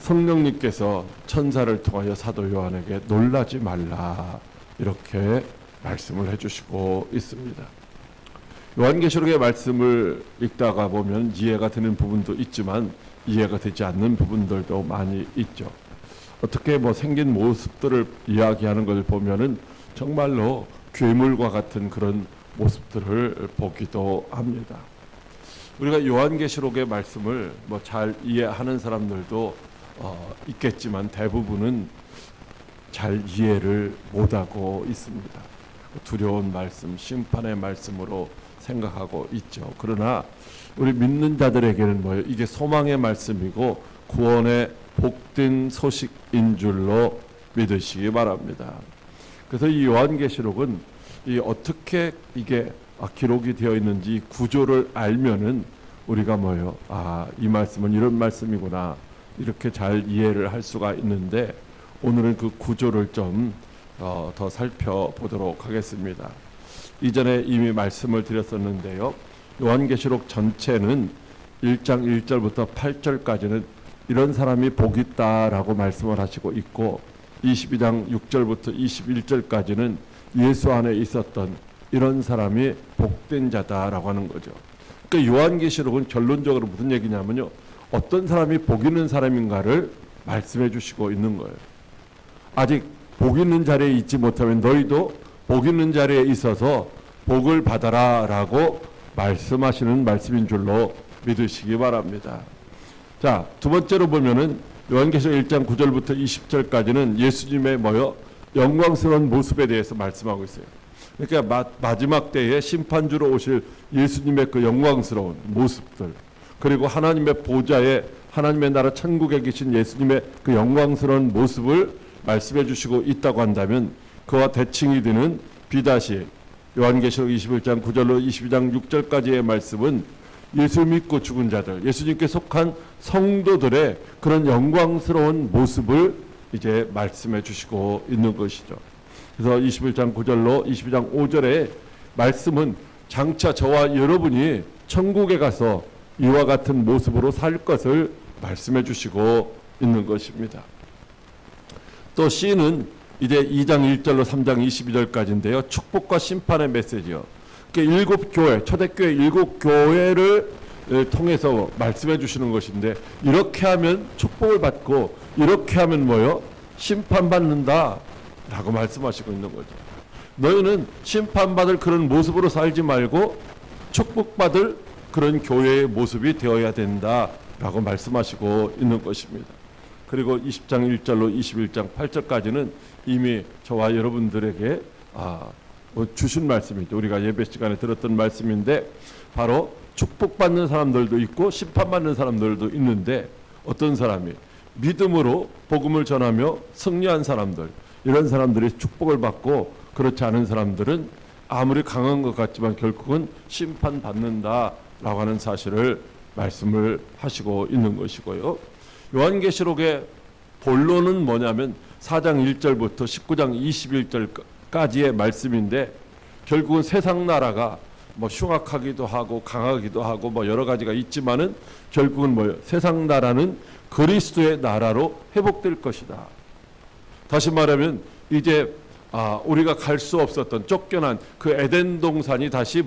성령님께서 천사를 통하여 사도 요한에게 놀라지 말라 이렇게 말씀을 해주시고 있습니다. 요한계시록의 말씀을 읽다가 보면 이해가 되는 부분도 있지만 이해가 되지 않는 부분들도 많이 있죠. 어떻게 생긴 모습들을 이야기하는 걸 보면은 정말로 괴물과 같은 그런 모습들을 보기도 합니다. 우리가 요한계시록의 말씀을 잘 이해하는 사람들도 있겠지만 대부분은 잘 이해를 못하고 있습니다. 두려운 말씀, 심판의 말씀으로 생각하고 있죠. 그러나 우리 믿는 자들에게는 이게 소망의 말씀이고 구원의 복된 소식인 줄로 믿으시기 바랍니다. 그래서 이 요한계시록은 어떻게 이게 기록이 되어 있는지 구조를 알면은 우리가 이 말씀은 이런 말씀이구나 이렇게 잘 이해를 할 수가 있는데 오늘은 그 구조를 좀 더 살펴보도록 하겠습니다. 이전에 이미 말씀을 드렸었는데요. 요한계시록 전체는 1장 1절부터 8절까지는 이런 사람이 복 있다라고 말씀을 하시고 있고 22장 6절부터 21절까지는 예수 안에 있었던 이런 사람이 복된 자다라고 하는 거죠. 그러니까 요한계시록은 결론적으로 무슨 얘기냐면요. 어떤 사람이 복 있는 사람인가를 말씀해 주시고 있는 거예요. 아직 복 있는 자리에 있지 못하면 너희도 복 있는 자리에 있어서 복을 받아라 라고 말씀하시는 말씀인 줄로 믿으시기 바랍니다. 자, 두 번째로 보면은 요한계시록 1장 9절부터 20절까지는 예수님의 영광스러운 모습에 대해서 말씀하고 있어요. 그러니까 마지막 때에 심판주로 오실 예수님의 그 영광스러운 모습들, 그리고 하나님의 보좌에 하나님의 나라 천국에 계신 예수님의 그 영광스러운 모습을 말씀해 주시고 있다고 한다면 그와 대칭이 되는 비다시 요한계시록 21장 9절로 22장 6절까지의 말씀은 예수 믿고 죽은 자들, 예수님께 속한 성도들의 그런 영광스러운 모습을 이제 말씀해 주시고 있는 것이죠. 그래서 21장 9절로 22장 5절의 말씀은 장차 저와 여러분이 천국에 가서 이와 같은 모습으로 살 것을 말씀해 주시고 있는 것입니다. 또 C는 이제 2장 1절로 3장 22절까지인데요. 축복과 심판의 메시지요. 일곱 교회, 초대교회 일곱 교회를 통해서 말씀해 주시는 것인데 이렇게 하면 축복을 받고 이렇게 하면 심판받는다 라고 말씀하시고 있는 거죠. 너희는 심판받을 그런 모습으로 살지 말고 축복받을 그런 교회의 모습이 되어야 된다 라고 말씀하시고 있는 것입니다. 그리고 20장 1절로 21장 8절까지는 이미 저와 여러분들에게 주신 말씀이죠. 우리가 예배 시간에 들었던 말씀인데 바로 축복받는 사람들도 있고 심판받는 사람들도 있는데 어떤 사람이 믿음으로 복음을 전하며 승리한 사람들, 이런 사람들이 축복을 받고 그렇지 않은 사람들은 아무리 강한 것 같지만 결국은 심판받는다라고 하는 사실을 말씀을 하시고 있는 것이고요. 요한계시록의 본론은 뭐냐면 4장 1절부터 19장 21절까지의 말씀인데 결국은 세상 나라가 흉악하기도 하고 강하기도 하고 여러 가지가 있지만은 결국은 세상 나라는 그리스도의 나라로 회복될 것이다. 다시 말하면 이제 우리가 갈 수 없었던 쫓겨난 그 에덴 동산이 다시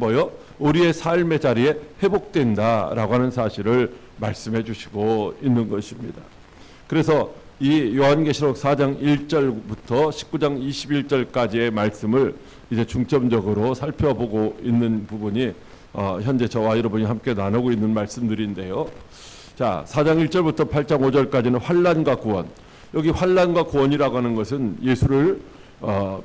우리의 삶의 자리에 회복된다라고 하는 사실을 말씀해 주시고 있는 것입니다. 그래서 이 요한계시록 4장 1절부터 19장 21절까지의 말씀을 이제 중점적으로 살펴보고 있는 부분이 현재 저와 여러분이 함께 나누고 있는 말씀들인데요. 자, 4장 1절부터 8장 5절까지는 환난과 구원. 여기 환난과 구원이라고 하는 것은 예수를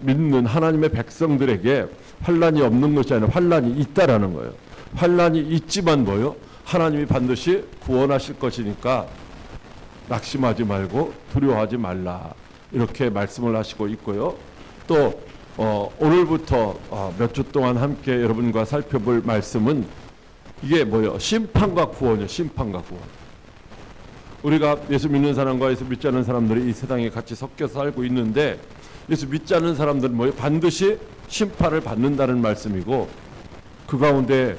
믿는 하나님의 백성들에게 환난이 없는 것이 아니라 환난이 있다라는 거예요. 환난이 있지만 하나님이 반드시 구원하실 것이니까 낙심하지 말고 두려워하지 말라 이렇게 말씀을 하시고 있고요. 또 오늘부터 몇 주 동안 함께 여러분과 살펴볼 말씀은 이게 심판과 구원이에요. 심판과 구원. 우리가 예수 믿는 사람과 예수 믿지 않는 사람들이 이 세상에 같이 섞여서 살고 있는데 예수 믿지 않는 사람들은 반드시 심판을 받는다는 말씀이고 그 가운데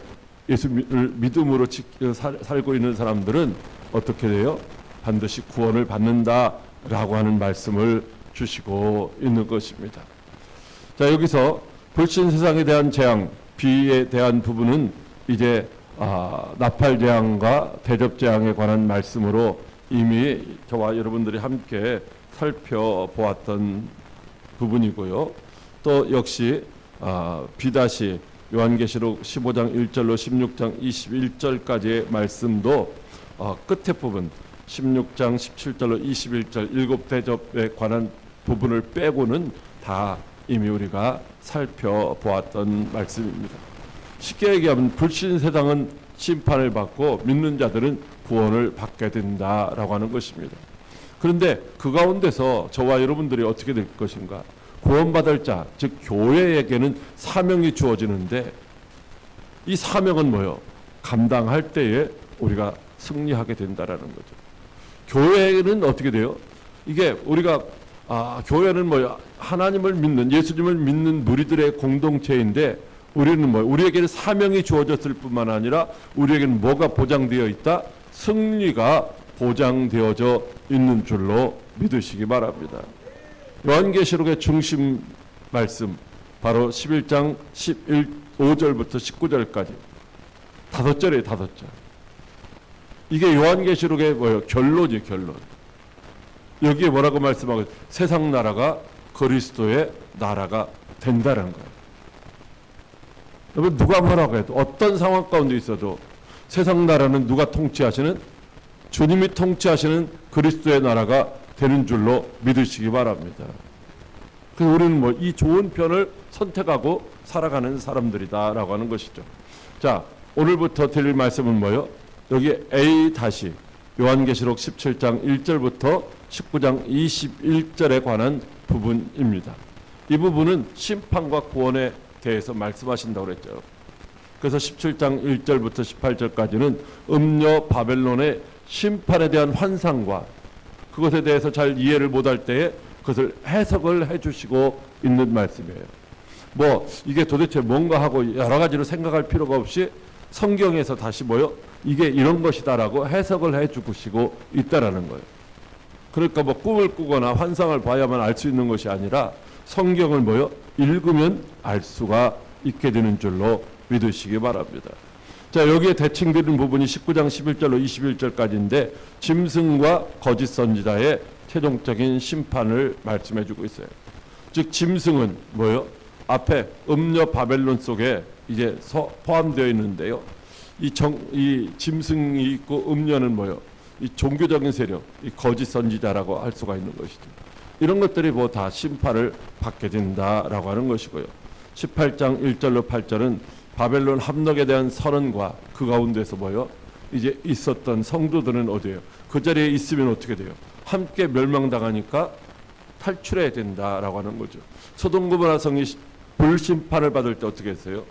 예수를 믿음으로 살고 있는 사람들은 어떻게 돼요? 반드시 구원을 받는다라고 하는 말씀을 주시고 있는 것입니다. 자, 여기서 불신 세상에 대한 재앙, 비에 대한 부분은 이제 나팔 재앙과 대접 재앙에 관한 말씀으로 이미 저와 여러분들이 함께 살펴보았던 부분이고요. 또 역시 비다시 요한계시록 15장 1절로 16장 21절까지의 말씀도 끝에 부분 16장 17절로 21절 일곱 대접에 관한 부분을 빼고는 다 이미 우리가 살펴보았던 말씀입니다. 쉽게 얘기하면 불신 세상은 심판을 받고 믿는 자들은 구원을 받게 된다라고 하는 것입니다. 그런데 그 가운데서 저와 여러분들이 어떻게 될 것인가? 구원받을 자, 즉 교회에게는 사명이 주어지는데 이 사명은 뭐요? 감당할 때에 우리가 승리하게 된다라는 거죠. 교회는 어떻게 돼요? 이게 우리가 교회는 뭐요? 하나님을 믿는, 예수님을 믿는 무리들의 공동체인데 우리는 뭐요? 우리에게는 사명이 주어졌을 뿐만 아니라 우리에게는 뭐가 보장되어 있다? 승리가 보장되어져 있는 줄로 믿으시기 바랍니다. 요한계시록의 중심 말씀 바로 11장 5절부터 19절까지 5절이에요. 5절. 이게 요한계시록의 뭐예요? 결론이에요. 결론. 여기에 뭐라고 말씀하고 세상 나라가 그리스도의 나라가 된다는 거예요. 여러분 누가 뭐라고 해도 어떤 상황 가운데 있어도 세상 나라는 누가 통치하시는? 주님이 통치하시는 그리스도의 나라가 되는 줄로 믿으시기 바랍니다. 그래서 우리는 뭐 이 좋은 편을 선택하고 살아가는 사람들이다라고 하는 것이죠. 자, 오늘부터 드릴 말씀은 뭐요? 여기 A 다시 요한계시록 17장 1절부터 19장 21절에 관한 부분입니다. 이 부분은 심판과 구원에 대해서 말씀하신다고 그랬죠. 그래서 17장 1절부터 18절까지는 음녀 바벨론의 심판에 대한 환상과 그것에 대해서 잘 이해를 못할 때에 그것을 해석을 해주시고 있는 말씀이에요. 뭐 이게 도대체 뭔가 하고 여러 가지로 생각할 필요가 없이 성경에서 다시 뭐요? 이게 이런 것이다라고 해석을 해주시고 있다라는 거예요. 그러니까 뭐 꿈을 꾸거나 환상을 봐야만 알 수 있는 것이 아니라 성경을 뭐요? 읽으면 알 수가 있게 되는 줄로 믿으시기 바랍니다. 자, 여기에 대칭되는 부분이 19장 11절로 21절까지인데 짐승과 거짓 선지자의 최종적인 심판을 말씀해 주고 있어요. 즉 짐승은 뭐요? 앞에 음녀 바벨론 속에 이제 포함되어 있는데요. 이 짐승이 있고 음녀는 뭐요? 이 종교적인 세력, 이 거짓 선지자라고 할 수가 있는 것이죠. 이런 것들이 뭐 다 심판을 받게 된다라고 하는 것이고요. 18장 1절로 8절은 바벨론 함락에 대한 선언과 그 가운데서 뭐요? 이제 있었던 성도들은 어디예요? 그 자리에 있으면 어떻게 돼요? 함께 멸망당하니까 탈출해야 된다라고 하는 거죠. 소돔 고모라 성이 불심판을 받을 때 어떻게 했어요?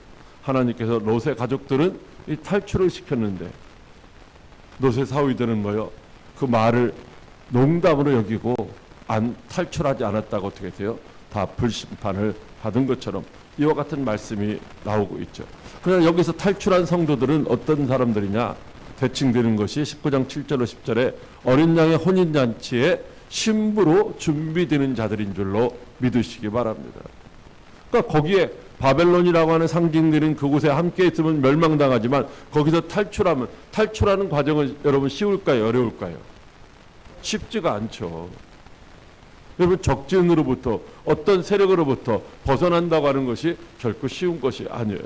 하나님께서 롯의 가족들은 이 탈출을 시켰는데 롯의 사위들은 뭐요? 그 말을 농담으로 여기고 탈출하지 않았다고 어떻게 돼요? 다 불심판을 받은 것처럼 이와 같은 말씀이 나오고 있죠. 그러나 여기서 탈출한 성도들은 어떤 사람들이냐? 대칭되는 것이 19장 7절로 10절에 어린 양의 혼인잔치에 신부로 준비되는 자들인 줄로 믿으시기 바랍니다. 그러니까 거기에 바벨론이라고 하는 상징들인 그곳에 함께 있으면 멸망당하지만 거기서 탈출하는 과정은 여러분 쉬울까요? 어려울까요? 쉽지가 않죠. 여러분 적진으로부터 어떤 세력으로부터 벗어난다고 하는 것이 결코 쉬운 것이 아니에요.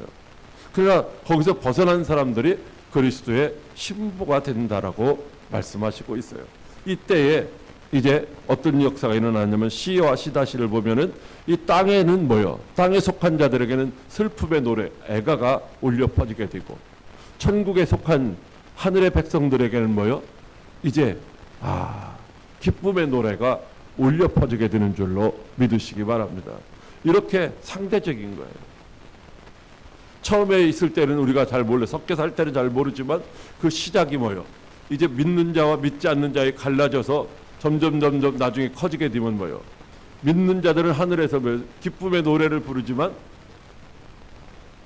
그러나 거기서 벗어난 사람들이 그리스도의 신부가 된다라고 말씀하시고 있어요. 이때에 이제 어떤 역사가 일어나냐면 시와 시다시를 보면은 이 땅에는 뭐요? 땅에 속한 자들에게는 슬픔의 노래, 애가가 울려 퍼지게 되고 천국에 속한 하늘의 백성들에게는 뭐요? 이제 기쁨의 노래가 울려 퍼지게 되는 줄로 믿으시기 바랍니다. 이렇게 상대적인 거예요. 처음에 있을 때는 우리가 잘 몰라 섞여 살 때는 잘 모르지만 그 시작이 뭐예요? 이제 믿는 자와 믿지 않는 자에 갈라져서 점점 나중에 커지게 되면 뭐예요? 믿는 자들은 하늘에서 기쁨의 노래를 부르지만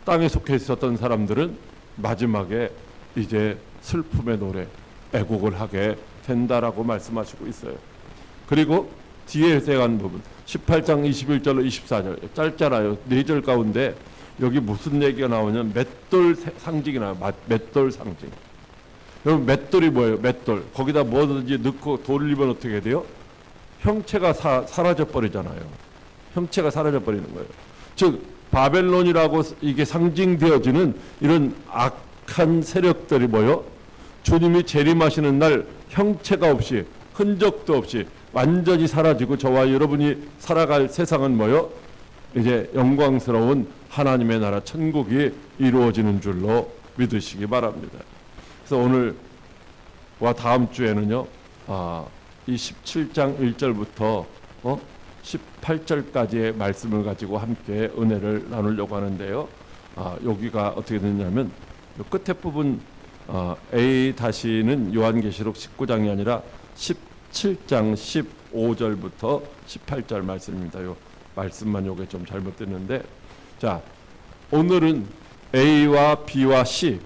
땅에 속해 있었던 사람들은 마지막에 이제 슬픔의 노래, 애국을 하게 된다라고 말씀하시고 있어요. 그리고 뒤에 세간 부분 18장 21절로 24절 짧잖아요. 4절 가운데 여기 무슨 얘기가 나오냐면 맷돌 상징이 나와요. 맷돌 상징. 여러분 맷돌이 뭐예요? 맷돌. 거기다 뭐든지 넣고 돌리면 어떻게 돼요? 형체가 사라져 버리잖아요. 형체가 사라져 버리는 거예요. 즉 바벨론이라고 이게 상징되어지는 이런 악한 세력들이 뭐요? 주님이 재림하시는 날 형체가 없이 흔적도 없이 완전히 사라지고 저와 여러분이 살아갈 세상은 뭐요? 이제 영광스러운 하나님의 나라 천국이 이루어지는 줄로 믿으시기 바랍니다. 그래서 오늘과 다음 주에는요, 이 17장 1절부터 18절까지의 말씀을 가지고 함께 은혜를 나누려고 하는데요. 여기가 어떻게 되냐면 끝에 부분 A-는 요한계시록 19장이 아니라 17장 15절부터 18절 말씀입니다. 요 말씀만 요게 좀 잘못됐는데, 자 오늘은 A와 B와 C,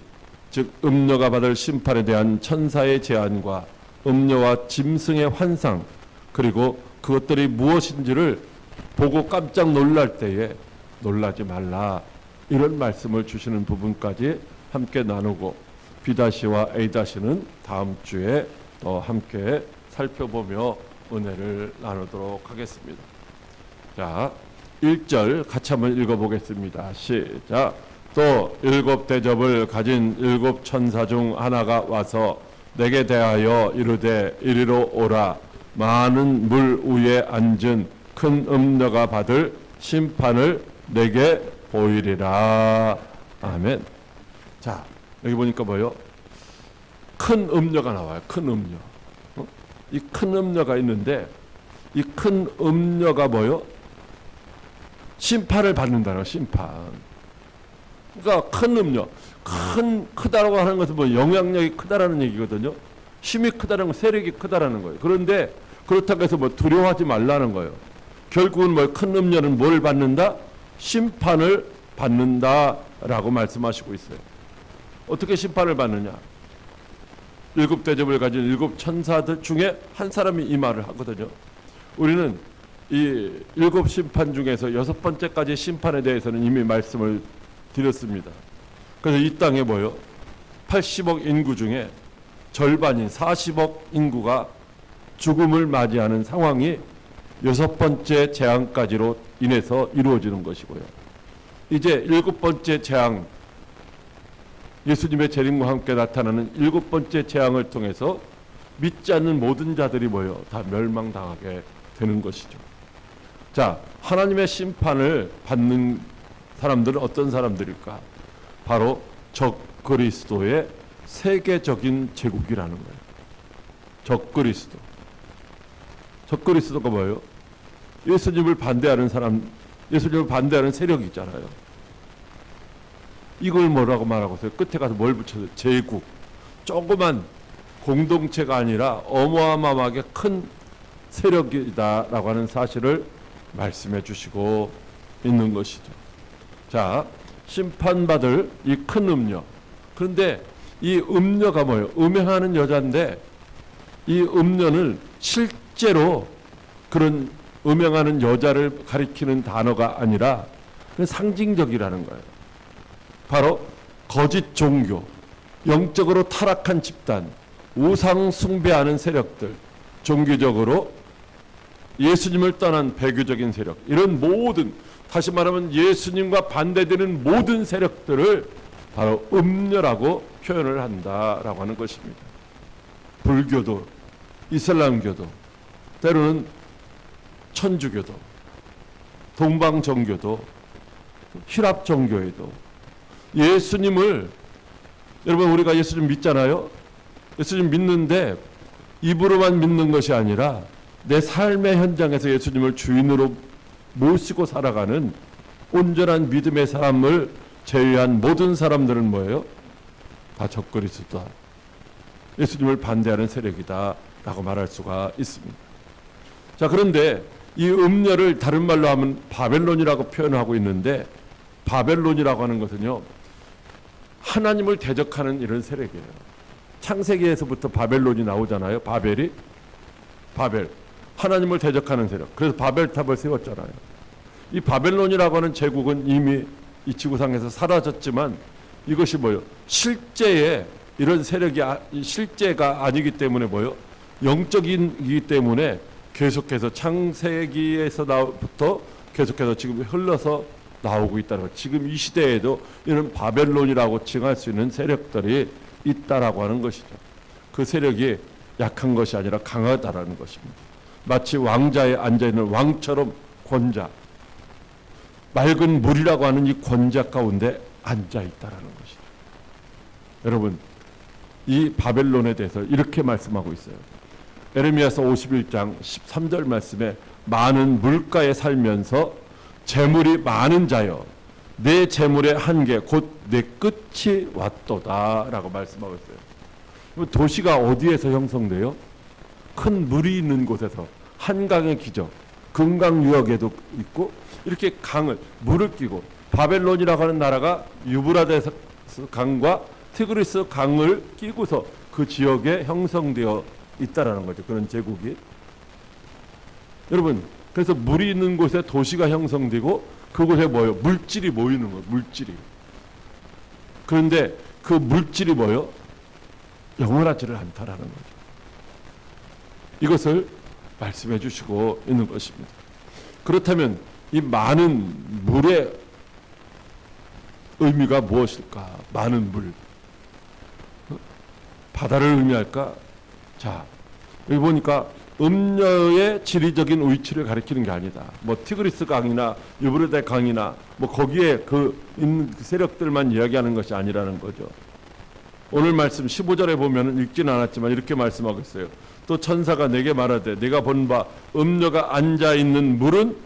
즉 음녀가 받을 심판에 대한 천사의 제안과 음녀와 짐승의 환상, 그리고 그것들이 무엇인지를 보고 깜짝 놀랄 때에 놀라지 말라, 이런 말씀을 주시는 부분까지 함께 나누고 B-와 A-는 다음 주에 함께 살펴보며 은혜를 나누도록 하겠습니다. 자, 1절 같이 한번 읽어보겠습니다. 시작. 또 7 대접을 가진 7 천사 중 하나가 와서 내게 대하여 이르되 이리로 오라. 많은 물 위에 앉은 큰 음녀가 받을 심판을 내게 보이리라. 아멘. 자, 여기 보니까 뭐요? 큰 음녀가 나와요. 큰 음녀. 이 큰 음녀가 있는데 이 큰 음녀가 뭐요? 심판을 받는다는 심판. 그러니까 큰 음녀, 크다라고 하는 것은 뭐 영향력이 크다라는 얘기거든요. 힘이 크다라는 건 세력이 크다라는 거예요. 그런데 그렇다고 해서 뭐 두려워하지 말라는 거예요. 결국은 뭐 큰 음녀는 뭘 받는다? 심판을 받는다라고 말씀하시고 있어요. 어떻게 심판을 받느냐? 7 대접을 가진 7 천사들 중에 한 사람이 이 말을 하거든요. 우리는 이 7 심판 중에서 6번째까지 심판에 대해서는 이미 말씀을 드렸습니다. 그래서 이 땅에 뭐요? 80억 인구 중에 절반인 40억 인구가 죽음을 맞이하는 상황이 6번째 재앙까지로 인해서 이루어지는 것이고요. 이제 7번째 재앙, 예수님의 재림과 함께 나타나는 7번째 재앙을 통해서 믿지 않는 모든 자들이 뭐요? 다 멸망당하게 되는 것이죠. 자, 하나님의 심판을 받는 사람들은 어떤 사람들일까? 바로 적그리스도의 세계적인 제국이라는 거예요. 적그리스도. 적그리스도가 뭐예요? 예수님을 반대하는 사람, 예수님을 반대하는 세력이 있잖아요. 이걸 뭐라고 말하고 있어요? 끝에 가서 뭘 붙여서 제국. 조그만 공동체가 아니라 어마어마하게 큰 세력이다라고 하는 사실을 말씀해 주시고 있는 것이죠. 자, 심판받을 이 큰 음녀. 그런데 이 음녀가 뭐예요? 음행하는 여자인데 이 음녀는 실제로 그런 음행하는 여자를 가리키는 단어가 아니라 상징적이라는 거예요. 바로 거짓 종교, 영적으로 타락한 집단, 우상 숭배하는 세력들, 종교적으로 예수님을 떠난 배교적인 세력, 이런 모든, 다시 말하면 예수님과 반대되는 모든 세력들을 바로 음녀라고 표현을 한다라고 하는 것입니다. 불교도, 이슬람교도, 때로는 천주교도, 동방정교도, 힐랍정교에도 예수님을, 여러분 우리가 예수님 믿잖아요. 예수님 믿는데 입으로만 믿는 것이 아니라 내 삶의 현장에서 예수님을 주인으로 모시고 살아가는 온전한 믿음의 사람을 제외한 모든 사람들은 뭐예요? 다 적그리스도다. 예수님을 반대하는 세력이다 라고 말할 수가 있습니다. 자, 그런데 이 음녀를 다른 말로 하면 바벨론이라고 표현하고 있는데, 바벨론이라고 하는 것은요 하나님을 대적하는 이런 세력이에요. 창세기에서부터 바벨론이 나오잖아요. 바벨 하나님을 대적하는 세력. 그래서 바벨탑을 세웠잖아요. 이 바벨론이라고 하는 제국은 이미 이 지구상에서 사라졌지만 이것이 뭐요? 실제의 이런 세력이 실제가 아니기 때문에 뭐요? 영적이기 때문에 계속해서 창세기에서부터 계속해서 지금 흘러서 나오고 있다는 것. 지금 이 시대에도 이런 바벨론이라고 칭할 수 있는 세력들이 있다라고 하는 것이죠. 그 세력이 약한 것이 아니라 강하다라는 것입니다. 마치 왕자에 앉아있는 왕처럼 권자, 맑은 물이라고 하는 이 권자 가운데 앉아있다라는 것이죠. 여러분, 이 바벨론에 대해서 이렇게 말씀하고 있어요. 에레미야서 51장 13절 말씀에 많은 물가에 살면서 재물이 많은 자여 내 재물의 한계 곧 내 끝이 왔도다 라고 말씀하고 있어요. 도시가 어디에서 형성돼요? 큰 물이 있는 곳에서. 한강의 기적, 금강유역에도 있고 이렇게 물을 끼고 바벨론이라고 하는 나라가 유브라데스 강과 티그리스 강을 끼고서 그 지역에 형성되어 있다라는 거죠. 그런 제국이. 여러분, 그래서 물이 있는 곳에 도시가 형성되고 그곳에 뭐예요? 물질이 모이는 거예요. 물질이. 그런데 그 물질이 뭐예요? 영원하지를 않다라는 거죠. 이것을 말씀해 주시고 있는 것입니다. 그렇다면 이 많은 물의 의미가 무엇일까? 많은 물. 바다를 의미할까? 자, 여기 보니까 음녀의 지리적인 위치를 가리키는 게 아니다. 뭐 티그리스 강이나 유브라데 강이나 뭐 거기에 그 있는 세력들만 이야기하는 것이 아니라는 거죠. 오늘 말씀 15절에 보면 읽지는 않았지만 이렇게 말씀하고 있어요. 또 천사가 내게 말하되 내가 본 바 음녀가 앉아 있는 물은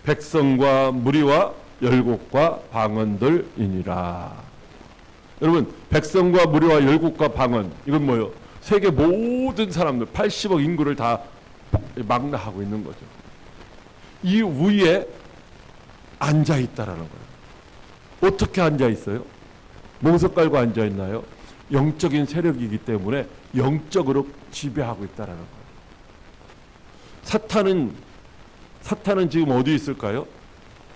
백성과 무리와 열국과 방언들이니라. 여러분, 백성과 무리와 열국과 방언, 이건 뭐예요? 세계 모든 사람들 80억 인구를 다 망라하고 있는 거죠. 이 위에 앉아 있다라는 거예요. 어떻게 앉아 있어요? 몽석 깔고 앉아 있나요? 영적인 세력이기 때문에 영적으로 지배하고 있다라는 거예요. 사탄은 지금 어디 있을까요?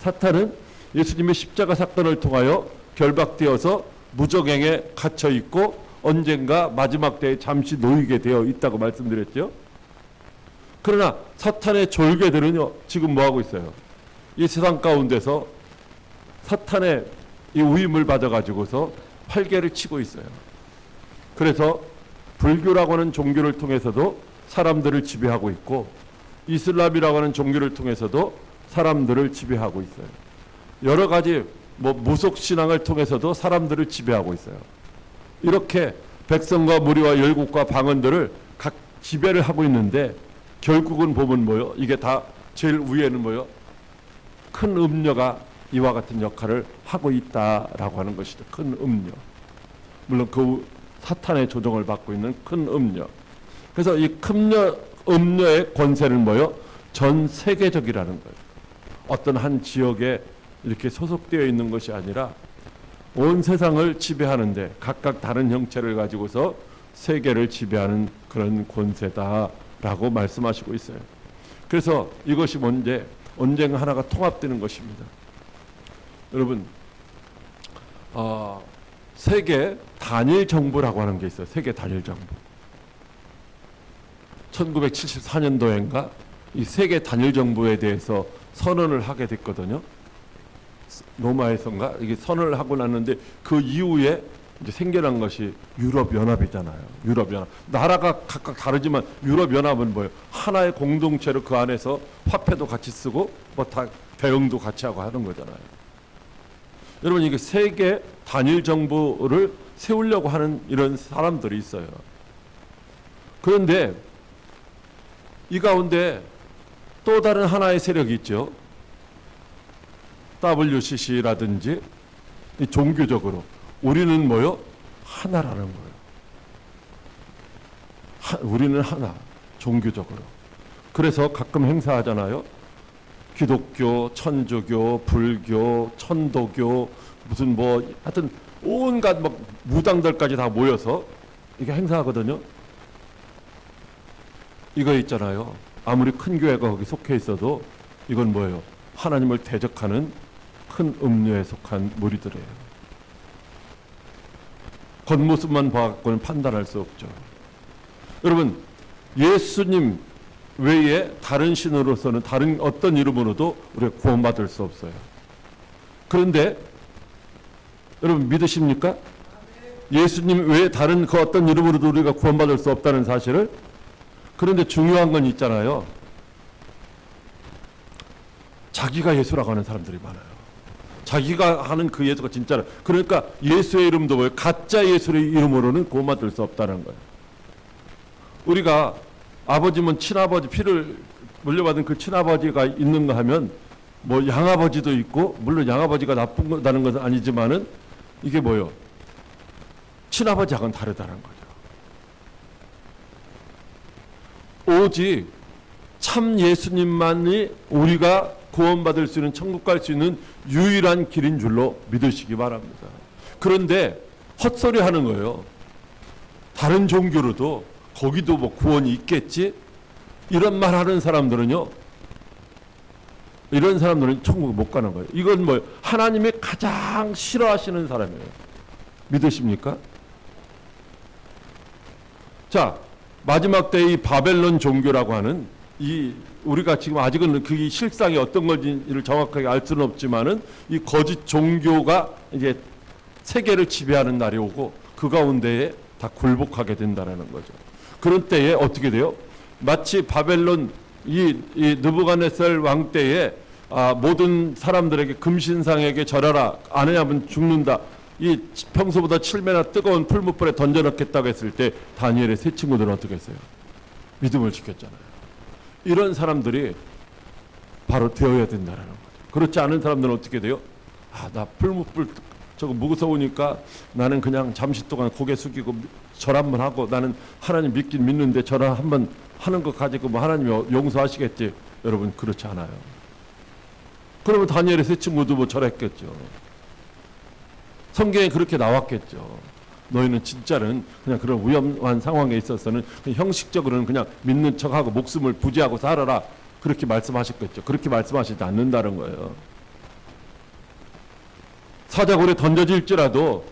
사탄은 예수님의 십자가 사건을 통하여 결박되어서 무적행에 갇혀 있고 언젠가 마지막 때에 잠시 놓이게 되어 있다고 말씀드렸죠. 그러나 사탄의 졸개들은요, 지금 뭐 하고 있어요? 이 세상 가운데서 사탄의 이 위임을 받아가지고서 활개를 치고 있어요. 그래서 불교라고 하는 종교를 통해서도 사람들을 지배하고 있고 이슬람이라고 하는 종교를 통해서도 사람들을 지배하고 있어요. 여러 가지 무속 신앙을 통해서도 사람들을 지배하고 있어요. 이렇게 백성과 무리와 열국과 방언들을 각 지배를 하고 있는데 결국은 보면 뭐요? 이게 다 제일 위에는 뭐요? 큰 음녀가 이와 같은 역할을 하고 있다라고 하는 것이죠. 큰 음녀. 물론 그 사탄의 조종을 받고 있는 큰 음녀. 그래서 이 큰 음녀의 권세는 뭐요? 전 세계적이라는 거예요. 어떤 한 지역에 이렇게 소속되어 있는 것이 아니라 온 세상을 지배하는데 각각 다른 형체를 가지고서 세계를 지배하는 그런 권세다라고 말씀하시고 있어요. 그래서 이것이 언젠가 하나가 통합되는 것입니다. 여러분, 세계 단일 정부라고 하는 게 있어요. 세계 단일 정부. 1974년도인가 이 세계 단일 정부에 대해서 선언을 하게 됐거든요. 로마에서인가 이게 선언을 하고 났는데 그 이후에 이제 생겨난 것이 유럽연합이잖아요. 유럽연합. 나라가 각각 다르지만 유럽연합은 뭐예요? 하나의 공동체로 그 안에서 화폐도 같이 쓰고 뭐 다 대응도 같이 하고 하는 거잖아요. 여러분, 이게 세계 단일 정부를 세우려고 하는 이런 사람들이 있어요. 그런데 이 가운데 또 다른 하나의 세력이 있죠. WCC라든지 종교적으로 우리는 뭐요? 하나라는 거예요. 우리는 하나, 종교적으로. 그래서 가끔 행사하잖아요. 기독교, 천주교, 불교, 천도교, 무슨 하여튼 온갖 무당들까지 다 모여서 이게 행사하거든요. 이거 있잖아요. 아무리 큰 교회가 거기 속해 있어도 이건 뭐예요? 하나님을 대적하는 큰 음료에 속한 무리들이에요. 겉모습만 봐갖고는 판단할 수 없죠. 여러분, 예수님 외에 다른 신으로서는 다른 어떤 이름으로도 우리가 구원받을 수 없어요. 그런데 여러분 믿으십니까? 예수님 외에 다른 그 어떤 이름으로도 우리가 구원받을 수 없다는 사실을. 그런데 중요한 건 있잖아요. 자기가 예수라고 하는 사람들이 많아요. 자기가 하는 그 예수가 진짜라. 그러니까 예수의 이름도 뭐예요? 가짜 예수의 이름으로는 구원받을 수 없다는 거예요. 우리가 아버지면 친아버지, 피를 물려받은 그 친아버지가 있는가 하면 뭐 양아버지도 있고, 물론 양아버지가 나쁜 거다는 것은 아니지만은 이게 뭐예요? 친아버지하고는 다르다는 거죠. 오직 참 예수님만이 우리가 구원받을 수 있는, 천국 갈 수 있는 유일한 길인 줄로 믿으시기 바랍니다. 그런데 헛소리 하는 거예요. 다른 종교로도 거기도 뭐 구원이 있겠지? 이런 말 하는 사람들은요, 이런 사람들은 천국 못 가는 거예요. 이건 뭐예요? 하나님이 가장 싫어하시는 사람이에요. 믿으십니까? 자, 마지막 때의 바벨론 종교라고 하는 이 우리가 지금 아직은 그게 실상이 어떤 건지를 정확하게 알 수는 없지만은 이 거짓 종교가 이제 세계를 지배하는 날이 오고 그 가운데에 다 굴복하게 된다라는 거죠. 그런 때에 어떻게 돼요? 마치 바벨론 이 느부갓네살 왕 때에 모든 사람들에게 금신상에게 절하라, 안 하면 죽는다. 이 평소보다 7배나 뜨거운 풀무불에 던져넣겠다고 했을 때 다니엘의 세 친구들은 어떻게 했어요? 믿음을 지켰잖아요. 이런 사람들이 바로 되어야 된다는 거죠. 그렇지 않은 사람들은 어떻게 돼요? 나 풀무불 저거 무서우니까 나는 그냥 잠시 동안 고개 숙이고 절 한번 하고, 나는 하나님 믿긴 믿는데 절 한번 하는 거 가지고 뭐 하나님이 용서하시겠지. 여러분, 그렇지 않아요. 그러면 다니엘의 세 친구도 뭐 절했겠죠. 성경에 그렇게 나왔겠죠. 너희는 진짜는 그냥 그런 위험한 상황에 있어서는 형식적으로는 그냥 믿는 척하고 목숨을 부지하고 살아라, 그렇게 말씀하셨겠죠. 그렇게 말씀하시지 않는다는 거예요. 사자굴에 던져질지라도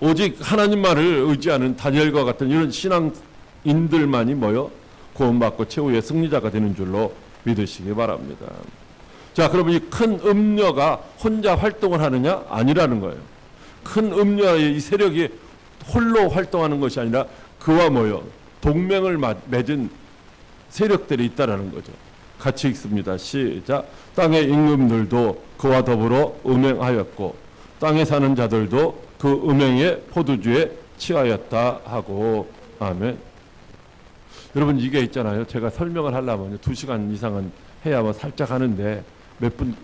오직 하나님만을 의지하는 다니엘과 같은 이런 신앙인들만이 뭐요? 구원받고 최후의 승리자가 되는 줄로 믿으시기 바랍니다. 자, 그러면 이 큰 음녀가 혼자 활동을 하느냐? 아니라는 거예요. 큰 음녀의 이 세력이 홀로 활동하는 것이 아니라 그와 뭐요? 동맹을 맺은 세력들이 있다라는 거죠. 같이 읽습니다. 시작. 땅의 임금들도 그와 더불어 음행하였고 땅에 사는 자들도 그 음행의 포도주에 취하였다 하고. 아멘. 여러분, 이게 있잖아요. 제가 설명을 하려면 2시간 이상은 해야 뭐 살짝 하는데 몇 분,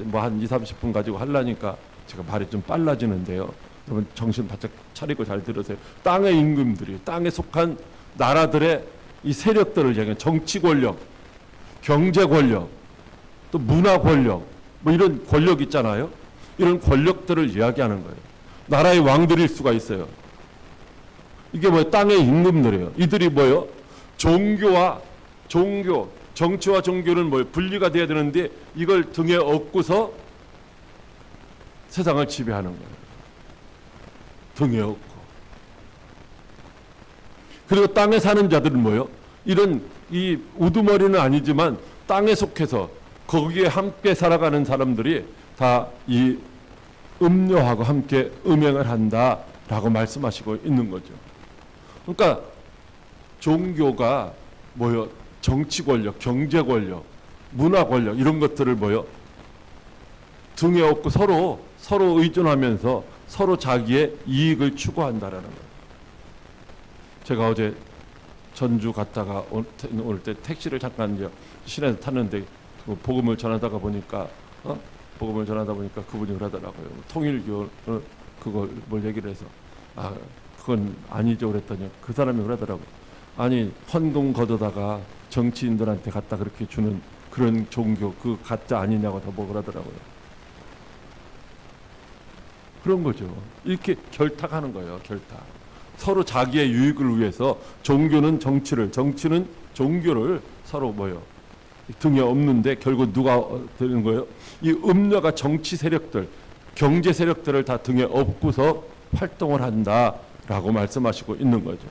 뭐 한 2, 30분 가지고 하려니까 제가 말이 좀 빨라지는데요. 여러분, 정신 바짝 차리고 잘 들으세요. 땅의 임금들이, 땅에 속한 나라들의 이 세력들을 얘기하는 정치 권력, 경제 권력, 또 문화 권력, 뭐 이런 권력 있잖아요. 이런 권력들을 이야기하는 거예요. 나라의 왕들일 수가 있어요. 이게 뭐예요? 땅의 임금들이에요. 이들이 뭐예요? 종교와 종교, 정치와 종교는 뭐예요? 분리가 돼야 되는데 이걸 등에 업고서 세상을 지배하는 거예요. 등에 업고. 그리고 땅에 사는 자들은 뭐예요? 이런 이 우두머리는 아니지만 땅에 속해서 거기에 함께 살아가는 사람들이 다 이 음료하고 함께 음행을 한다라고 말씀하시고 있는 거죠. 그러니까 종교가 뭐요? 정치 권력, 경제 권력, 문화 권력 이런 것들을 뭐요? 등에 업고 서로 의존하면서 서로 자기의 이익을 추구한다라는 거예요. 제가 어제 전주 갔다가 올 때 택시를 잠깐 이제 시내에서 탔는데 복음을 전하다가 보니까 그분이 그러더라고요. 통일교 그걸 뭘 얘기를 해서 그건 아니죠 그랬더니 그 사람이 그러더라고요. 아니, 헌금 걷어다가 정치인들한테 갖다 그렇게 주는 그런 종교, 그 가짜 아니냐고 다 뭐 그러더라고요. 그런 거죠. 이렇게 결탁하는 거예요. 결탁. 서로 자기의 유익을 위해서 종교는 정치를, 정치는 종교를 서로 등에 업는데 결국 누가 되는 거예요? 이 음녀가 정치 세력들, 경제 세력들을 다 등에 업고서 활동을 한다라고 말씀하시고 있는 거죠.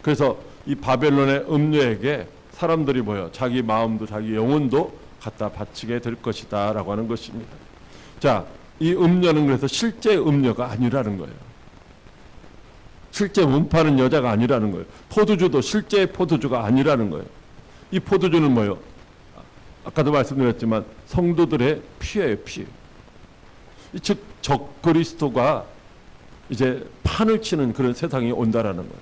그래서 이 바벨론의 음녀에게 사람들이 자기 마음도 자기 영혼도 갖다 바치게 될 것이다라고 하는 것입니다. 자, 이 음녀는 그래서 실제 음녀가 아니라는 거예요. 실제 문파는 여자가 아니라는 거예요. 포도주도 실제 포도주가 아니라는 거예요. 이 포도주는 아까도 말씀드렸지만 성도들의 피예요, 피. 즉 적그리스도가 이제 판을 치는 그런 세상이 온다라는 거예요.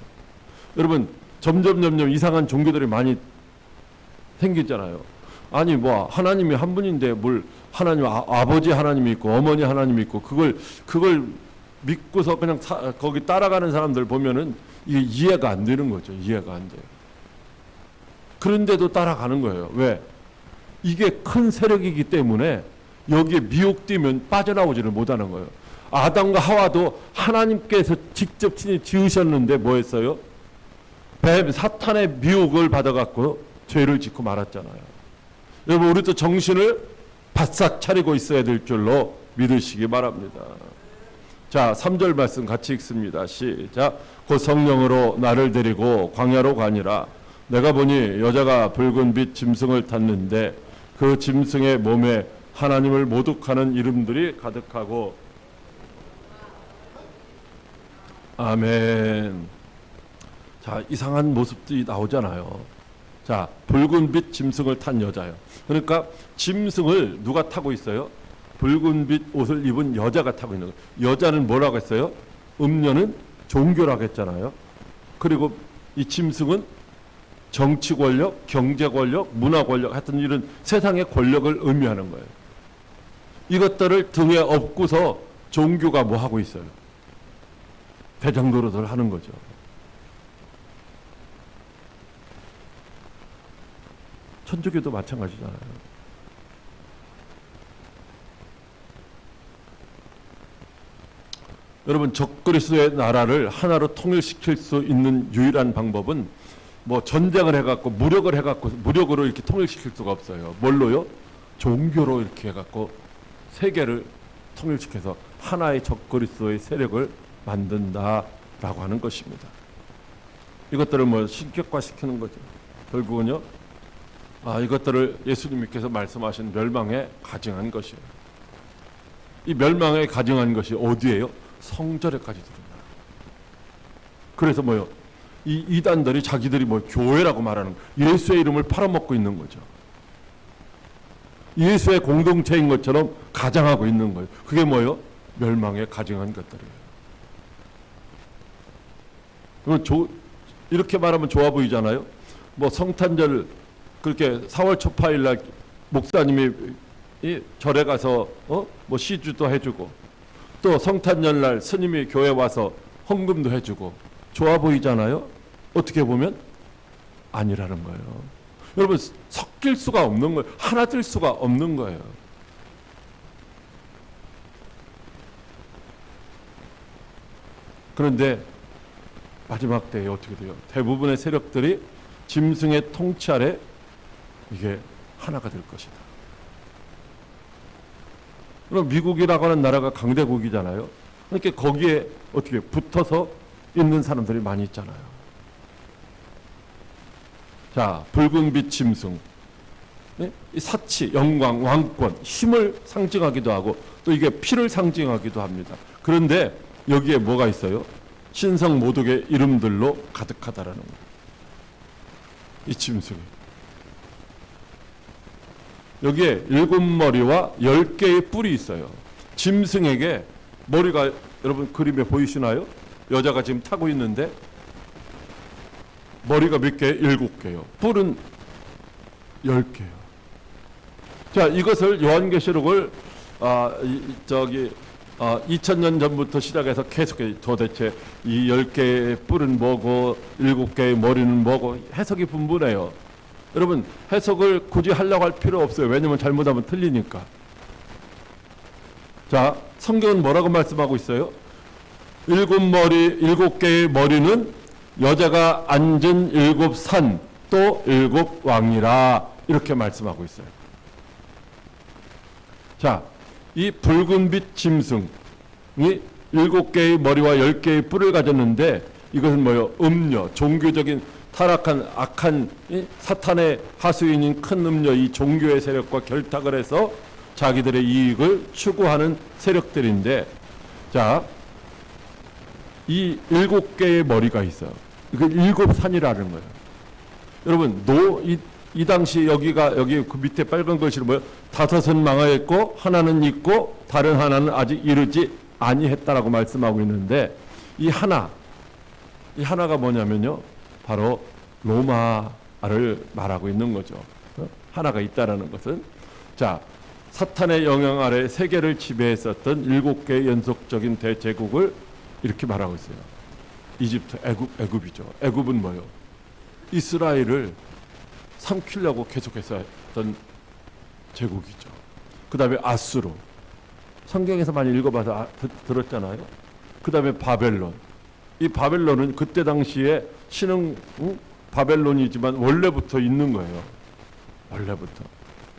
여러분 점점 이상한 종교들이 많이 생기잖아요. 아니 하나님이 한 분인데 뭘 하나님 아버지 하나님이 있고 어머니 하나님이 있고 그걸 믿고서 그냥 거기 따라가는 사람들 보면은 이게 이해가 안 되는 거죠. 이해가 안 돼요. 그런데도 따라가는 거예요. 왜? 이게 큰 세력이기 때문에 여기에 미혹되면 빠져나오지를 못하는 거예요. 아담과 하와도 하나님께서 직접 친히 지으셨는데 뭐 했어요? 뱀 사탄의 미혹을 받아갖고 죄를 짓고 말았잖아요. 여러분 우리도 정신을 바싹 차리고 있어야 될 줄로 믿으시기 바랍니다. 자, 3절 말씀 같이 읽습니다. 시작. 곧 성령으로 나를 데리고 광야로 가니라. 내가 보니 여자가 붉은 빛 짐승을 탔는데 그 짐승의 몸에 하나님을 모독하는 이름들이 가득하고. 아멘. 자, 이상한 모습들이 나오잖아요. 자, 붉은 빛 짐승을 탄 여자요. 그러니까 짐승을 누가 타고 있어요? 붉은 빛 옷을 입은 여자가 타고 있는 거예요. 여자는 뭐라고 했어요? 음녀는 종교라고 했잖아요. 그리고 이 짐승은 정치 권력, 경제 권력, 문화 권력, 하여튼 이런 세상의 권력을 의미하는 거예요. 이것들을 등에 업고서 종교가 뭐 하고 있어요? 대장 노릇을 하는 거죠. 천주교도 마찬가지잖아요. 여러분 적그리스도의 나라를 하나로 통일시킬 수 있는 유일한 방법은 전쟁을 해갖고 무력을 해갖고 무력으로 이렇게 통일시킬 수가 없어요. 뭘로요? 종교로 이렇게 해갖고 세계를 통일시켜서 하나의 적그리스도의 세력을 만든다라고 하는 것입니다. 이것들을 신격화시키는 거죠. 결국은요. 이것들을 예수님께서 말씀하신 멸망에 가증한 것이에요. 이 멸망에 가증한 것이 어디예요? 성전에까지 들어온다. 그래서 이 이단들이 자기들이 교회라고 말하는 거예요. 예수의 이름을 팔아먹고 있는 거죠. 예수의 공동체인 것처럼 가장하고 있는 거예요. 그게 멸망에 가증한 것들이에요. 이렇게 말하면 좋아 보이잖아요. 성탄절 그렇게 4월 초파일 날 목사님이 절에 가서 시주도 해주고 또 성탄절 날 스님이 교회 와서 헌금도 해주고 좋아 보이잖아요. 어떻게 보면 아니라는 거예요. 여러분 섞일 수가 없는 거예요. 하나 될 수가 없는 거예요. 그런데 마지막 때에 어떻게 돼요? 대부분의 세력들이 짐승의 통치 아래 이게 하나가 될 것이다. 그럼 미국이라고 하는 나라가 강대국이잖아요. 그러니까 거기에 어떻게 붙어서 있는 사람들이 많이 있잖아요. 자, 붉은 빛 짐승, 네? 이 사치, 영광, 왕권, 힘을 상징하기도 하고 또 이게 피를 상징하기도 합니다. 그런데 여기에 뭐가 있어요? 신성 모독의 이름들로 가득하다라는 거예요. 이 짐승이. 여기에 7머리와 10개의 뿔이 있어요. 짐승에게 머리가 여러분 그림에 보이시나요? 여자가 지금 타고 있는데 머리가 몇 개? 7개요. 뿔은 10개요. 자, 이것을 요한계시록을 2000년 전부터 시작해서 계속해서 도대체 이 10개의 뿔은 뭐고 7개의 머리는 뭐고 해석이 분분해요. 여러분 해석을 굳이 하려고 할 필요 없어요. 왜냐면 잘못하면 틀리니까. 자, 성경은 뭐라고 말씀하고 있어요? 일곱 개의 머리는 여자가 앉은 일곱 산, 또 일곱 왕이라 이렇게 말씀하고 있어요. 자, 이 붉은빛 짐승이 일곱 개의 머리와 10개의 뿔을 가졌는데 이것은 뭐요? 음녀, 종교적인 타락한 악한 사탄의 하수인인 큰 음녀, 이 종교의 세력과 결탁을 해서 자기들의 이익을 추구하는 세력들인데, 자, 이 7개의 머리가 있어요. 이거 7산이라는 거예요. 여러분, 이 당시 여기 그 밑에 빨간 것이 뭐예요? 5은 망하였고 하나는 있고 다른 하나는 아직 이르지 아니했다라고 말씀하고 있는데, 이 하나가 뭐냐면요, 바로 로마를 말하고 있는 거죠. 하나가 있다라는 것은, 자, 사탄의 영향 아래 세계를 지배했었던 7개의 연속적인 대제국을 이렇게 말하고 있어요. 이집트, 애굽이죠. 애굽은 뭐요? 이스라엘을 삼키려고 계속해서 했던 제국이죠. 그 다음에 아수르, 성경에서 많이 읽어봐서 들었잖아요. 그 다음에 바벨론. 이 바벨론은 그때 당시에 신흥 바벨론이지만 원래부터 있는 거예요. 원래부터.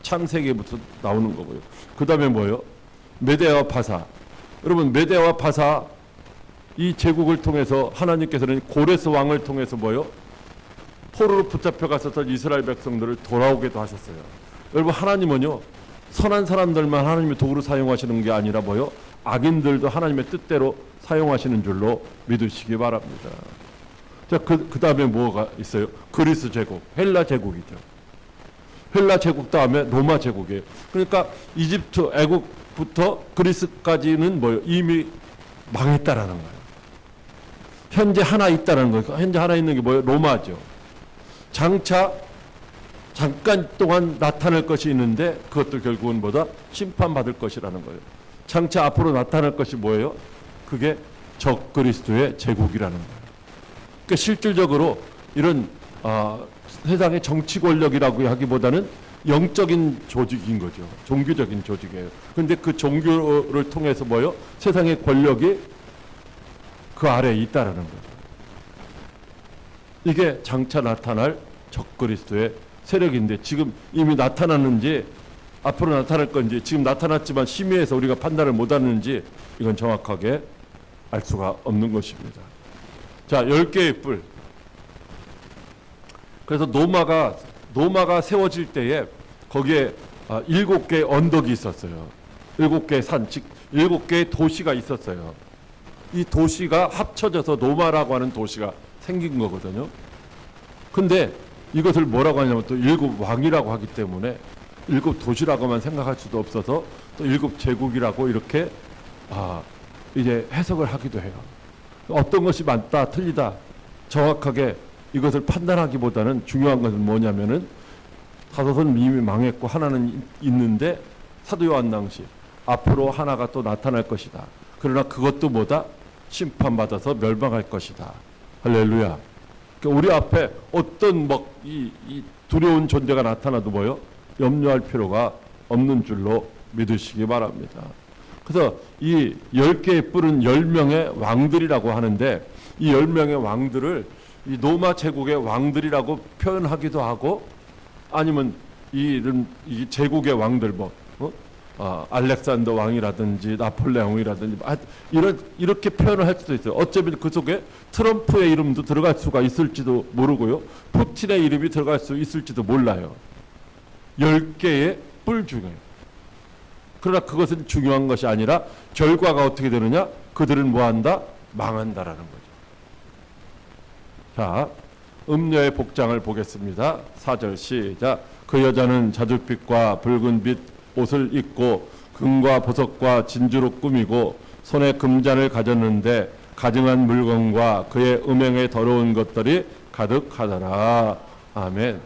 창세기부터 나오는 거고요. 그 다음에 뭐예요? 메데와 바사. 여러분, 메데와 바사 이 제국을 통해서 하나님께서는 고레스 왕을 통해서 뭐예요? 포로로 붙잡혀 갔었던 이스라엘 백성들을 돌아오게도 하셨어요. 여러분, 하나님은요, 선한 사람들만 하나님의 도구로 사용하시는 게 아니라 뭐예요? 악인들도 하나님의 뜻대로 사용하시는 줄로 믿으시기 바랍니다. 자, 그 다음에 뭐가 있어요? 그리스 제국, 헬라 제국이죠. 헬라 제국 다음에 로마 제국이에요. 그러니까 이집트, 애국부터 그리스까지는 뭐예요? 이미 망했다라는 거예요. 현재 하나 있다라는 거예요. 현재 하나 있는 게 뭐예요? 로마죠. 장차 잠깐 동안 나타날 것이 있는데 그것도 결국은 뭐다? 심판받을 것이라는 거예요. 장차 앞으로 나타날 것이 뭐예요? 그게 적그리스도의 제국이라는 거예요. 그러니까 실질적으로 이런 세상의 정치 권력이라고 하기보다는 영적인 조직인 거죠. 종교적인 조직이에요. 그런데 그 종교를 통해서 뭐예요? 세상의 권력이 그 아래에 있다라는 거예요. 이게 장차 나타날 적그리스도의 세력인데, 지금 이미 나타났는지 앞으로 나타날 건지, 지금 나타났지만 심의해서 우리가 판단을 못하는지, 이건 정확하게 알 수가 없는 것입니다. 자, 10개의 뿔. 그래서 노마가 세워질 때에 거기에 7개의 언덕이 있었어요. 7개의 산, 즉 7개의 도시가 있었어요. 이 도시가 합쳐져서 노마라고 하는 도시가 생긴 거거든요. 근데 이것을 뭐라고 하냐면 또 7왕이라고 하기 때문에 7도시라고만 생각할 수도 없어서 또 7제국이라고 이렇게 이제 해석을 하기도 해요. 어떤 것이 맞다 틀리다 정확하게 이것을 판단하기보다는 중요한 것은 뭐냐면은 5은 이미 망했고 하나는 있는데, 사도 요한 당시 앞으로 하나가 또 나타날 것이다. 그러나 그것도 뭐다? 심판받아서 멸망할 것이다. 할렐루야. 그러니까 우리 앞에 어떤 이 두려운 존재가 나타나도 뭐요? 염려할 필요가 없는 줄로 믿으시기 바랍니다. 그래서 이 10개의 뿔은 10명의 왕들이라고 하는데, 이 10명의 왕들을 이 로마 제국의 왕들이라고 표현하기도 하고, 아니면 이 제국의 왕들 알렉산더 왕이라든지 나폴레옹 왕이라든지 이렇게 표현을 할 수도 있어요. 어쩌면 그 속에 트럼프의 이름도 들어갈 수가 있을지도 모르고요, 푸틴의 이름이 들어갈 수 있을지도 몰라요. 10개의 뿔 중에. 그러나 그것은 중요한 것이 아니라 결과가 어떻게 되느냐? 그들은 뭐한다? 망한다라는 거죠. 자, 음녀의 복장을 보겠습니다. 4절 시작. 그 여자는 자줏빛과 붉은빛 옷을 입고 금과 보석과 진주로 꾸미고 손에 금잔을 가졌는데 가증한 물건과 그의 음행에 더러운 것들이 가득하더라. 아멘.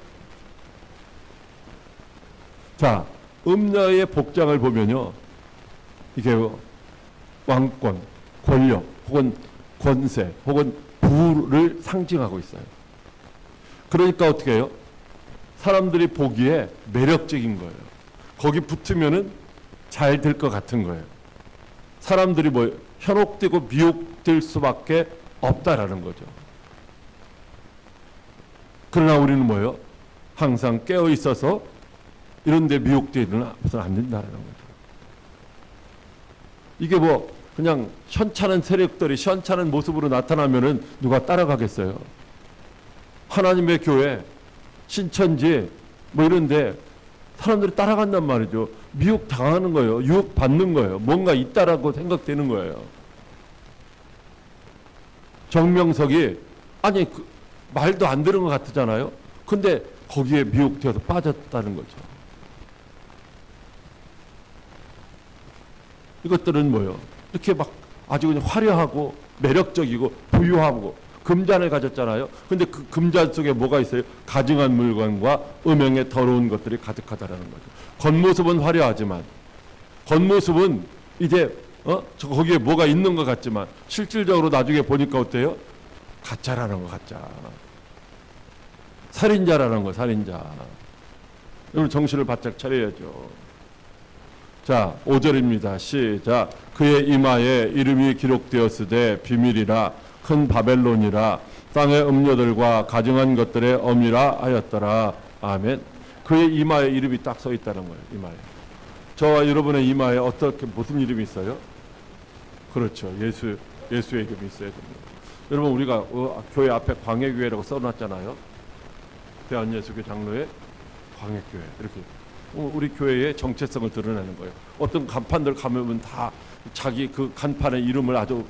자, 음녀의 복장을 보면요, 이게 왕권, 권력, 혹은 권세, 혹은 부를 상징하고 있어요. 그러니까 어떻게 해요? 사람들이 보기에 매력적인 거예요. 거기 붙으면은 잘 될 것 같은 거예요. 사람들이 현혹되고 미혹될 수밖에 없다라는 거죠. 그러나 우리는 뭐예요? 항상 깨어 있어서 이런 데 미혹되지는 안 된다라는 거죠. 이게 뭐 그냥 현찮은 세력들이 현찮은 모습으로 나타나면은 누가 따라가겠어요? 하나님의 교회, 신천지 뭐 이런데 사람들이 따라간단 말이죠. 미혹 당하는 거예요. 유혹 받는 거예요. 뭔가 있다라고 생각되는 거예요. 정명석이 아니 말도 안 되는 것 같잖아요. 근데 거기에 미혹되어서 빠졌다는 거죠. 이것들은 뭐예요? 이렇게 막 아주 그냥 화려하고 매력적이고 부유하고 금잔을 가졌잖아요. 근데 그 금잔 속에 뭐가 있어요? 가증한 물건과 음행의 더러운 것들이 가득하다라는 거죠. 겉모습은 화려하지만 겉모습은 이제 저 거기에 뭐가 있는 것 같지만 실질적으로 나중에 보니까 어때요? 가짜라는 거, 가짜. 살인자라는 거, 살인자. 여러분 정신을 바짝 차려야죠. 자, 5절입니다. 시작. 그의 이마에 이름이 기록되었으되 비밀이라 큰 바벨론이라 땅의 음료들과 가증한 것들의 엄이라 하였더라. 아멘. 그의 이마에 이름이 딱 서 있다는 거예요. 이마에. 저와 여러분의 이마에 어떻게 무슨 이름이 있어요? 그렇죠. 예수의 이름이 있어야 됩니다. 여러분 우리가 교회 앞에 광해교회라고 써놨잖아요. 대한예수교 장로의 광해교회 이렇게. 우리 교회의 정체성을 드러내는 거예요. 어떤 간판들 가면 다 자기 그 간판의 이름을 아주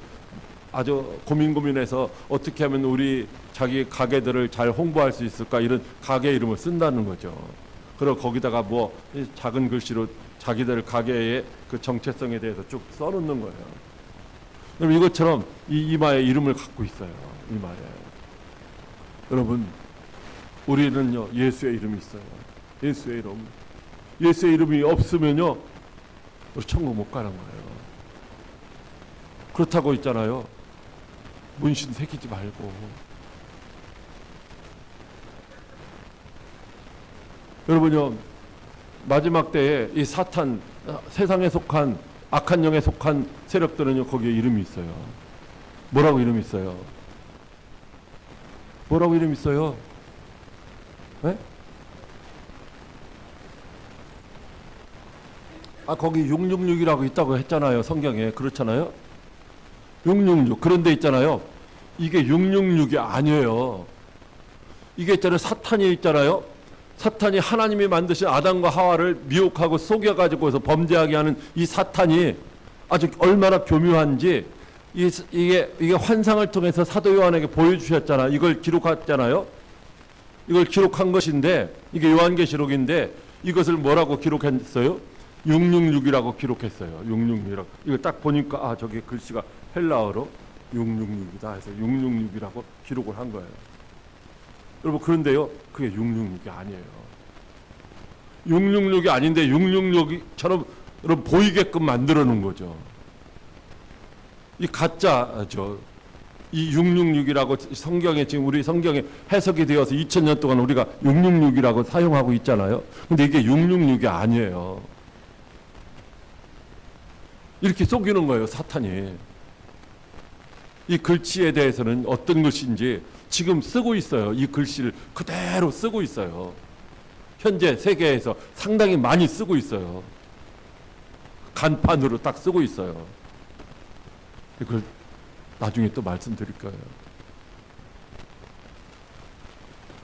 고민해서 어떻게 하면 우리 자기 가게들을 잘 홍보할 수 있을까 이런 가게 이름을 쓴다는 거죠. 그리고 거기다가 뭐 작은 글씨로 자기들 가게의 그 정체성에 대해서 쭉 써놓는 거예요. 그럼 이것처럼 이 이마에 이름을 갖고 있어요. 이마에. 여러분 우리는요 예수의 이름이 있어요. 예수의 이름. 예수의 이름이 없으면요 우리 천국 못 가는 거예요. 그렇다고 있잖아요. 문신 새기지 말고. 여러분요 마지막 때에 이 사탄 세상에 속한 악한 영에 속한 세력들은요 거기에 이름이 있어요. 뭐라고 이름이 있어요? 뭐라고 이름이 있어요? 네? 거기 666이라고 있다고 했잖아요. 성경에. 그렇잖아요. 666. 그런데 있잖아요. 이게 666이 아니에요. 이게 있잖아요. 사탄이 있잖아요. 사탄이 하나님이 만드신 아담과 하와를 미혹하고 속여가지고서 범죄하게 하는 이 사탄이 아주 얼마나 교묘한지 이게 환상을 통해서 사도 요한에게 보여주셨잖아요. 이걸 기록했잖아요. 이걸 기록한 것인데 이게 요한계시록인데 이것을 뭐라고 기록했어요? 666이라고 기록했어요. 666이라고. 이거 딱 보니까 저게 글씨가 헬라어로 666이다 해서 666이라고 기록을 한 거예요. 여러분 그런데요. 그게 666이 아니에요. 666이 아닌데 666처럼 여러분 보이게끔 만들어 놓은 거죠. 이 가짜죠. 이 666이라고 성경에 지금 우리 성경에 해석이 되어서 2000년 동안 우리가 666이라고 사용하고 있잖아요. 근데 이게 666이 아니에요. 이렇게 속이는 거예요, 사탄이. 이 글씨에 대해서는 어떤 것인지 지금 쓰고 있어요. 이 글씨를 그대로 쓰고 있어요. 현재 세계에서 상당히 많이 쓰고 있어요. 간판으로 딱 쓰고 있어요. 이걸 나중에 또 말씀드릴 거예요.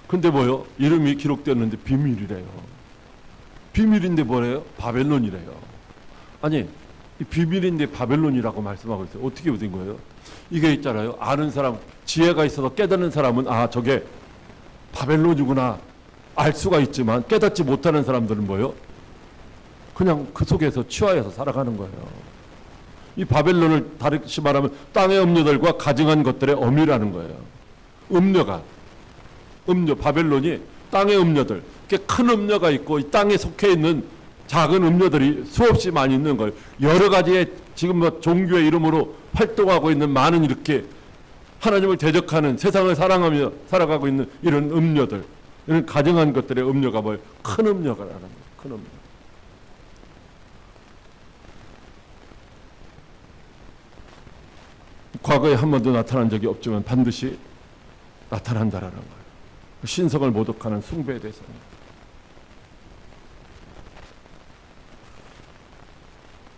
근데 뭐요? 이름이 기록되었는데 비밀이래요. 비밀인데 뭐래요? 바벨론이래요. 아니 이 비밀인데 바벨론이라고 말씀하고 있어요. 어떻게 된 거예요? 이게 있잖아요. 아는 사람, 지혜가 있어서 깨닫는 사람은 저게 바벨론이구나 알 수가 있지만 깨닫지 못하는 사람들은 뭐예요? 그냥 그 속에서 취하여서 살아가는 거예요. 이 바벨론을 다르게 말하면 땅의 음료들과 가증한 것들의 엄이라는 거예요. 음료 바벨론이 땅의 음료들, 큰 음료가 있고 이 땅에 속해 있는 작은 음료들이 수없이 많이 있는 거예요. 여러 가지의 지금 뭐 종교의 이름으로 활동하고 있는 많은 이렇게 하나님을 대적하는 세상을 사랑하며 살아가고 있는 이런 음료들, 이런 가증한 것들의 음료가 뭐예요? 큰 음료가 라는 거예요. 큰 음료. 과거에 한 번도 나타난 적이 없지만 반드시 나타난다라는 거예요. 신성을 모독하는 숭배의 대상이에요.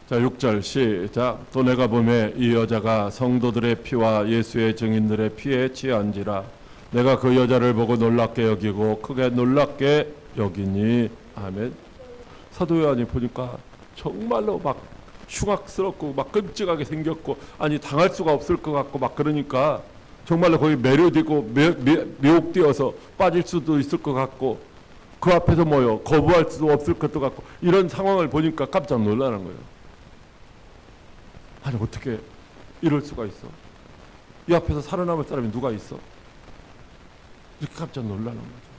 자, 6절 시작. 또 내가 보매 이 여자가 성도들의 피와 예수의 증인들의 피에 취한지라. 내가 그 여자를 보고 놀랍게 여기고 크게 놀랍게 여기니. 아멘. 사도 요한이 보니까 정말로 막 흉악스럽고 막 끔찍하게 생겼고, 아니 당할 수가 없을 것 같고 막 그러니까 정말로 거기 매료되고 미혹되어서 빠질 수도 있을 것 같고, 그 앞에서 뭐요 거부할 수도 없을 것도 같고, 이런 상황을 보니까 깜짝 놀라는 거예요. 아니 어떻게 이럴 수가 있어? 이 앞에서 살아남을 사람이 누가 있어? 이렇게 깜짝 놀라는 거죠.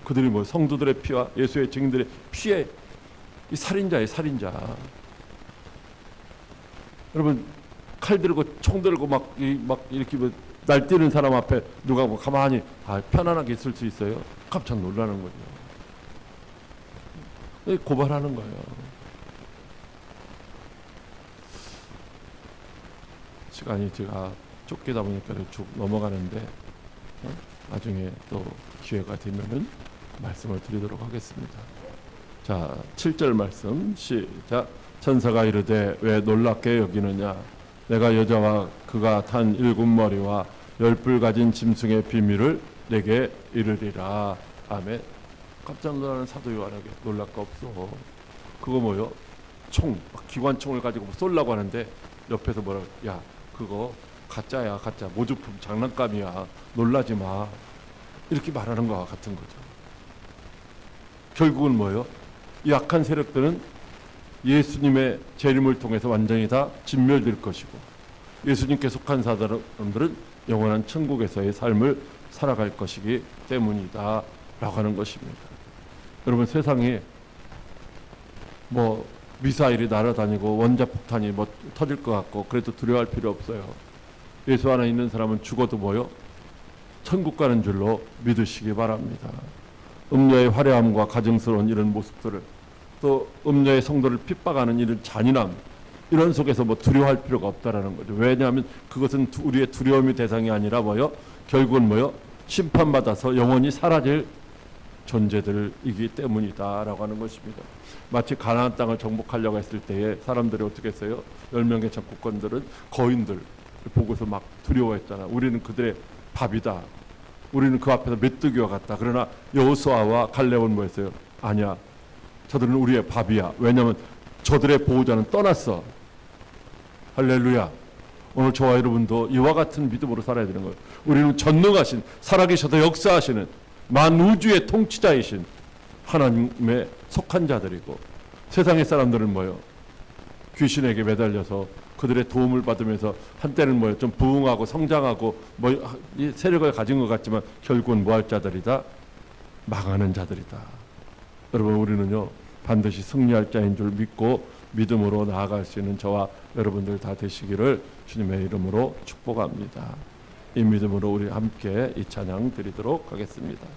그들이 뭐 성도들의 피와 예수의 증인들의 피에 이 살인자의 살인자. 여러분 칼 들고 총 들고 막 이렇게 뭐 날뛰는 사람 앞에 누가 뭐 가만히 편안하게 있을 수 있어요? 깜짝 놀라는 거죠. 고발하는 거예요. 시간이 제가 쫓기다 보니까 쭉 넘어가는데 나중에 또 기회가 되면은 말씀을 드리도록 하겠습니다. 자, 7절 말씀 시작. 천사가 이르되 왜 놀랍게 여기느냐? 내가 여자와 그가 탄 7머리와 10뿔 가진 짐승의 비밀을 내게 이르리라. 아멘. 깜짝 놀라는 사도 요한에게 놀랄 거 없어. 그거 뭐요? 총, 기관총을 가지고 쏠라고 하는데 옆에서 뭐라고? 야, 그거 가짜야, 가짜. 모조품 장난감이야. 놀라지 마. 이렇게 말하는 것과 같은 거죠. 결국은 뭐예요? 이 악한 세력들은 예수님의 재림을 통해서 완전히 다 진멸될 것이고, 예수님께 속한 사람들은 영원한 천국에서의 삶을 살아갈 것이기 때문이다 라고 하는 것입니다. 여러분 세상에 뭐 미사일이 날아다니고 원자폭탄이 뭐 터질 것 같고 그래도 두려워할 필요 없어요. 예수 안에 있는 사람은 죽어도 뭐요? 천국 가는 줄로 믿으시기 바랍니다. 음녀의 화려함과 가증스러운 이런 모습들을, 또 음녀의 성도를 핍박하는 이런 잔인함, 이런 속에서 뭐 두려워할 필요가 없다라는 거죠. 왜냐하면 그것은 우리의 두려움의 대상이 아니라 뭐요? 결국은 뭐요? 심판받아서 영원히 사라질 존재들이기 때문이다라고 하는 것입니다. 마치 가나안 땅을 정복하려고 했을 때에 사람들이 어떻게 했어요? 10명의 정복권들은 거인들 보고서 막 두려워했잖아. 우리는 그들의 밥이다. 우리는 그 앞에서 메뚜기와 같다. 그러나 여호수아와 갈렙은 뭐였어요? 아니야. 저들은 우리의 밥이야. 왜냐하면 저들의 보호자는 떠났어. 할렐루야. 오늘 저와 여러분도 이와 같은 믿음으로 살아야 되는 거예요. 우리는 전능하신, 살아계셔서 역사하시는 만우주의 통치자이신 하나님에 속한 자들이고, 세상의 사람들은 뭐요? 귀신에게 매달려서 그들의 도움을 받으면서 한때는 뭐요? 좀 부흥하고 성장하고 뭐 세력을 가진 것 같지만 결국은 뭐 할 자들이다? 망하는 자들이다. 여러분 우리는요 반드시 승리할 자인 줄 믿고 믿음으로 나아갈 수 있는 저와 여러분들 다 되시기를 주님의 이름으로 축복합니다. 이 믿음으로 우리 함께 이 찬양 드리도록 하겠습니다.